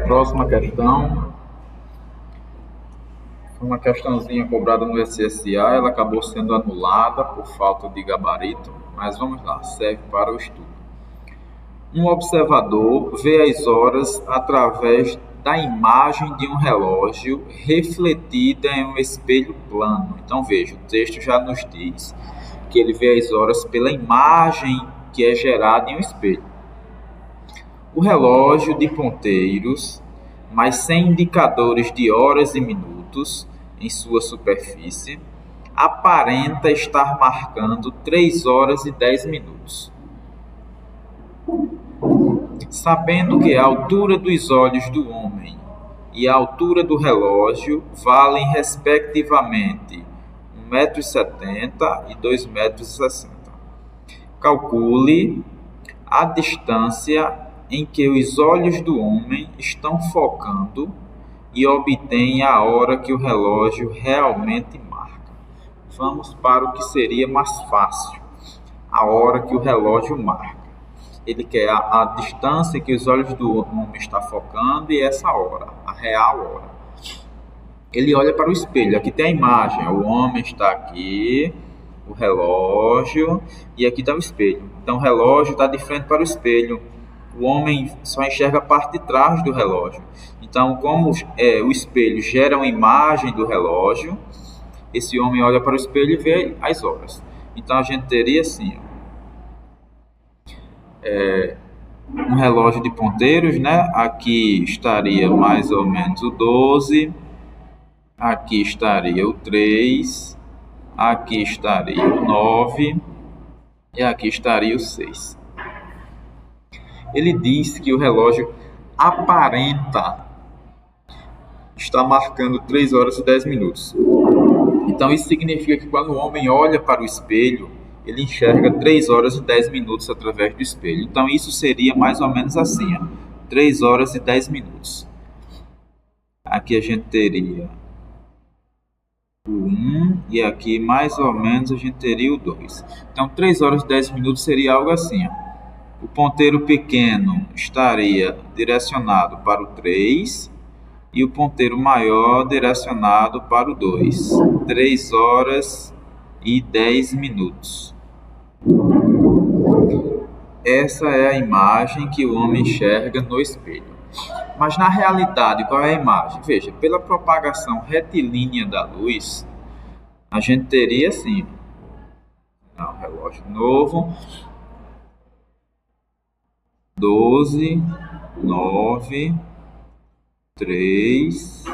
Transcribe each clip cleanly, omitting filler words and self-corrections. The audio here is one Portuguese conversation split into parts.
Próxima questão. Uma questãozinha cobrada no SSA, ela acabou sendo anulada por falta de gabarito, mas vamos lá, serve para o estudo. Um observador vê as horas através da imagem de um relógio refletida em um espelho plano. Então veja, o texto já nos diz que ele vê as horas pela imagem que é gerada em um espelho. O relógio de ponteiros, mas sem indicadores de horas e minutos em sua superfície, aparenta estar marcando 3 horas e 10 minutos. Sabendo que a altura dos olhos do homem e a altura do relógio valem respectivamente 1,70 m e 2,60 m, calcule a distância em que os olhos do homem estão focando e obtenha a hora que o relógio realmente marca. Vamos para o que seria mais fácil, a hora que o relógio marca. Ele quer a distância que os olhos do homem estão focando e essa hora, a real hora. Ele olha para o espelho, aqui tem a imagem, o homem está aqui, o relógio, e aqui está o espelho. Então o relógio está de frente para o espelho. O homem só enxerga a parte de trás do relógio. Então, como o espelho gera uma imagem do relógio, esse homem olha para o espelho e vê as horas. Então, a gente teria assim, um relógio de ponteiros, né? Aqui estaria mais ou menos o 12, aqui estaria o 3, aqui estaria o 9 e aqui estaria o 6. Ele diz que o relógio aparenta estar marcando 3 horas e 10 minutos. Então, isso significa que quando o homem olha para o espelho, ele enxerga 3 horas e 10 minutos através do espelho. Então, isso seria mais ou menos assim, 3 horas e 10 minutos. Aqui a gente teria o 1 e aqui mais ou menos a gente teria o 2. Então, 3 horas e 10 minutos seria algo assim, O ponteiro pequeno estaria direcionado para o 3 e o ponteiro maior direcionado para o 2. 3 horas e 10 minutos. Essa é a imagem que o homem enxerga no espelho. Mas na realidade, qual é a imagem? Veja, pela propagação retilínea da luz, a gente teria assim, relógio novo, 12, 9, 3,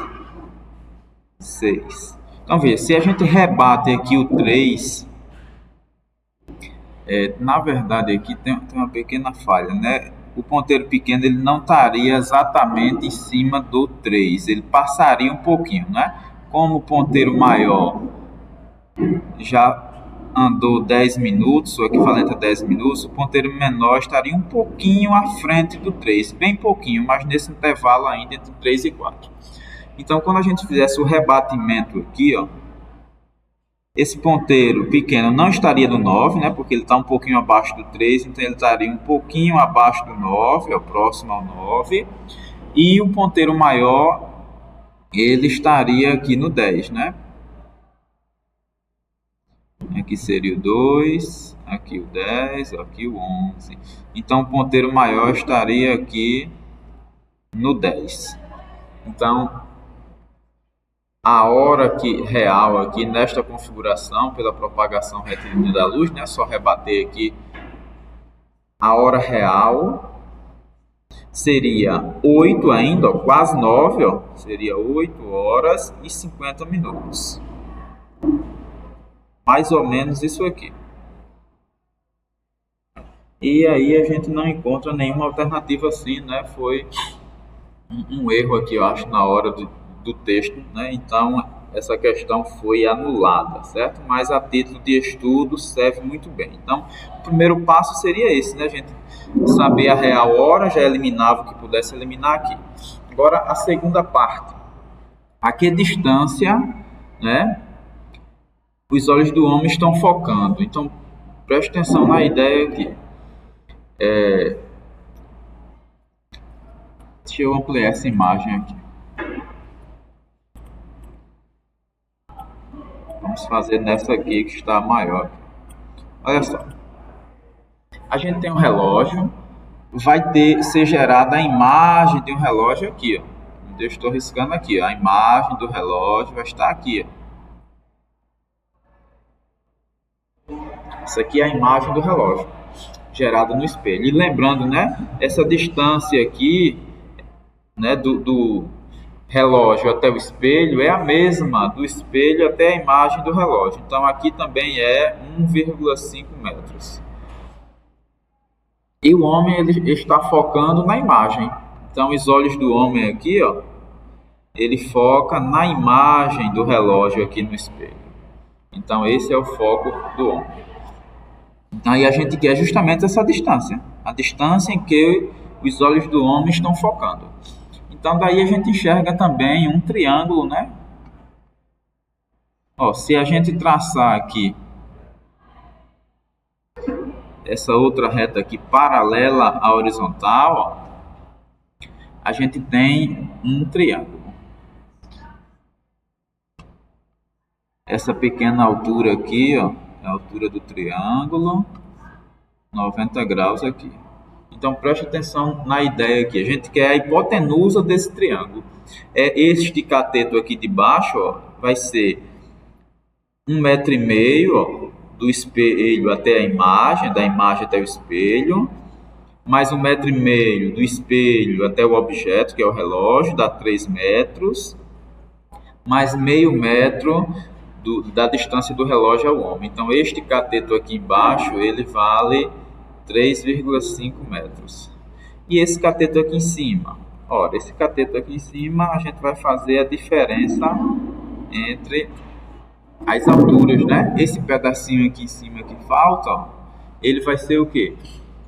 6. Então, veja, se a gente rebate aqui o 3, na verdade aqui tem uma pequena falha, né? O ponteiro pequeno ele não estaria exatamente em cima do 3, ele passaria um pouquinho, né? Como o ponteiro maior já andou 10 minutos, o equivalente a 10 minutos, o ponteiro menor estaria um pouquinho à frente do 3, bem pouquinho, mas nesse intervalo ainda entre 3 e 4. Então, quando a gente fizesse o rebatimento aqui, esse ponteiro pequeno não estaria no 9, né, porque ele está um pouquinho abaixo do 3, então ele estaria um pouquinho abaixo do 9, próximo ao 9, e o ponteiro maior, ele estaria aqui no 10, né? Aqui seria o 2, aqui o 10, aqui o 11. Então, o ponteiro maior estaria aqui no 10. Então, a hora real aqui nesta configuração, pela propagação retilínea da luz, né? Só rebater aqui, a hora real seria 8 ainda, quase 9, seria 8 horas e 50 minutos. Mais ou menos isso aqui. E aí a gente não encontra nenhuma alternativa assim, né? Foi um erro aqui, eu acho, na hora do texto, né? Então, essa questão foi anulada, certo? Mas a título de estudo serve muito bem. Então, o primeiro passo seria esse, né? A gente saber a real hora, já eliminava o que pudesse eliminar aqui. Agora, a segunda parte. A que distância, né? Os olhos do homem estão focando. Então, preste atenção na ideia aqui. Deixa eu ampliar essa imagem aqui. Vamos fazer nessa aqui que está maior. Olha só. A gente tem um relógio, vai ser gerada a imagem de um relógio aqui, ó. Eu estou riscando aqui, ó. A imagem do relógio vai estar aqui, ó. Essa aqui é a imagem do relógio, gerada no espelho. E lembrando, né, essa distância aqui, né, do relógio até o espelho é a mesma do espelho até a imagem do relógio. Então aqui também é 1,5 metros. E o homem ele está focando na imagem. Então os olhos do homem aqui, ó, ele foca na imagem do relógio aqui no espelho. Então esse é o foco do homem. Então aí a gente quer justamente essa distância, a distância em que os olhos do homem estão focando. Então daí a gente enxerga também um triângulo, né? Ó, se a gente traçar aqui essa outra reta aqui paralela à horizontal, ó, a gente tem um triângulo. Essa pequena altura aqui, ó, é a altura do triângulo, 90 graus aqui. Então preste atenção na ideia aqui. A gente quer a hipotenusa desse triângulo. Este cateto aqui de baixo, ó, vai ser 1,5 metro, ó, do espelho até a imagem, da imagem até o espelho, mais 1,5 metro do espelho até o objeto, que é o relógio, dá 3 metros, mais meio metro da distância do relógio ao homem. Então este cateto aqui embaixo, ele vale 3,5 metros. E esse cateto aqui em cima? Ora, esse cateto aqui em cima, a gente vai fazer a diferença entre as alturas, né? Esse pedacinho aqui em cima que falta, ó, ele vai ser o quê?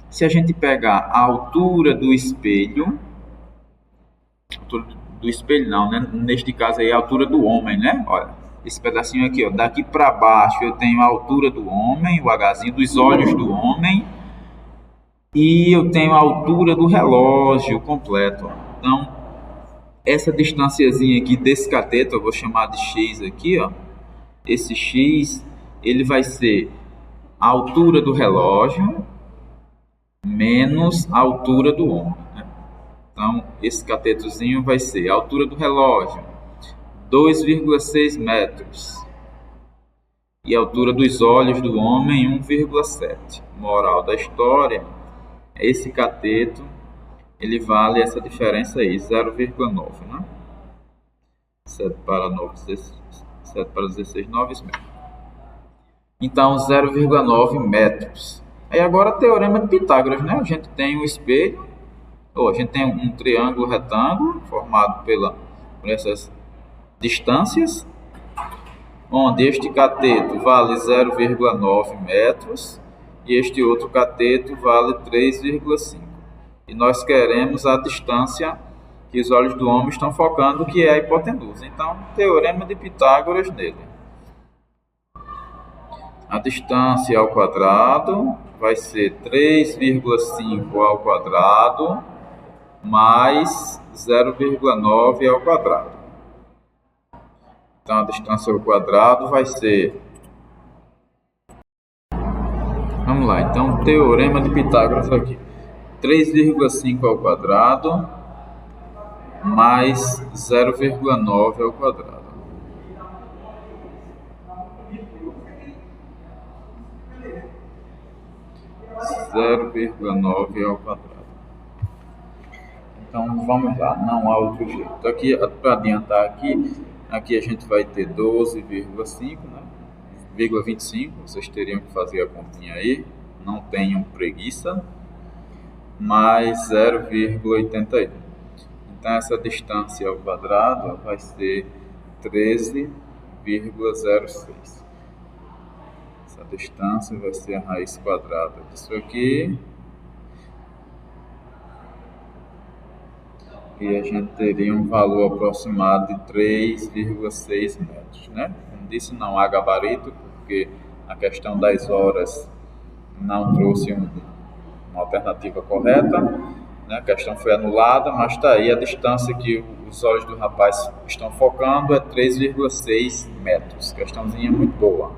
Se a gente pegar a altura do espelho, não, né? Neste caso aí a altura do homem, né? Olha, esse pedacinho aqui, ó, daqui para baixo eu tenho a altura do homem, o Hzinho dos olhos do homem, e eu tenho a altura do relógio completo. Então, essa distanciazinha aqui desse cateto, eu vou chamar de x aqui, ó. Esse x, ele vai ser a altura do relógio menos a altura do homem, né? Então, esse catetozinho vai ser a altura do relógio, 2,6 metros. E a altura dos olhos do homem, 1,7. Moral da história, esse cateto, ele vale essa diferença aí, 0,9, né? 7 para 9, 7 para 16, 9 metros. Então, 0,9 metros. Aí agora, teorema de Pitágoras, né? A gente tem um espelho, ou a gente tem um triângulo retângulo, formado por essas distâncias, onde este cateto vale 0,9 metros e este outro cateto vale 3,5. E nós queremos a distância que os olhos do homem estão focando, que é a hipotenusa. Então, teorema de Pitágoras nele. A distância ao quadrado vai ser 3,5 ao quadrado mais 0,9 ao quadrado. Então, a distância ao quadrado vai ser... Vamos lá, então, teorema de Pitágoras aqui. 3,5 ao quadrado mais 0,9 ao quadrado. ao quadrado. Então, vamos lá, não há outro jeito. Aqui, para adiantar aqui a gente vai ter 12,5, né? 0,25, vocês teriam que fazer a continha aí, não tenham preguiça, mais 0,81. Então, essa distância ao quadrado vai ser 13,06. Essa distância vai ser a raiz quadrada disso aqui. E a gente teria um valor aproximado de 3,6 metros, né? Como disse, não há gabarito, porque a questão das horas não trouxe uma alternativa correta. né? A questão foi anulada, mas está aí a distância que os olhos do rapaz estão focando é 3,6 metros. Questãozinha muito boa.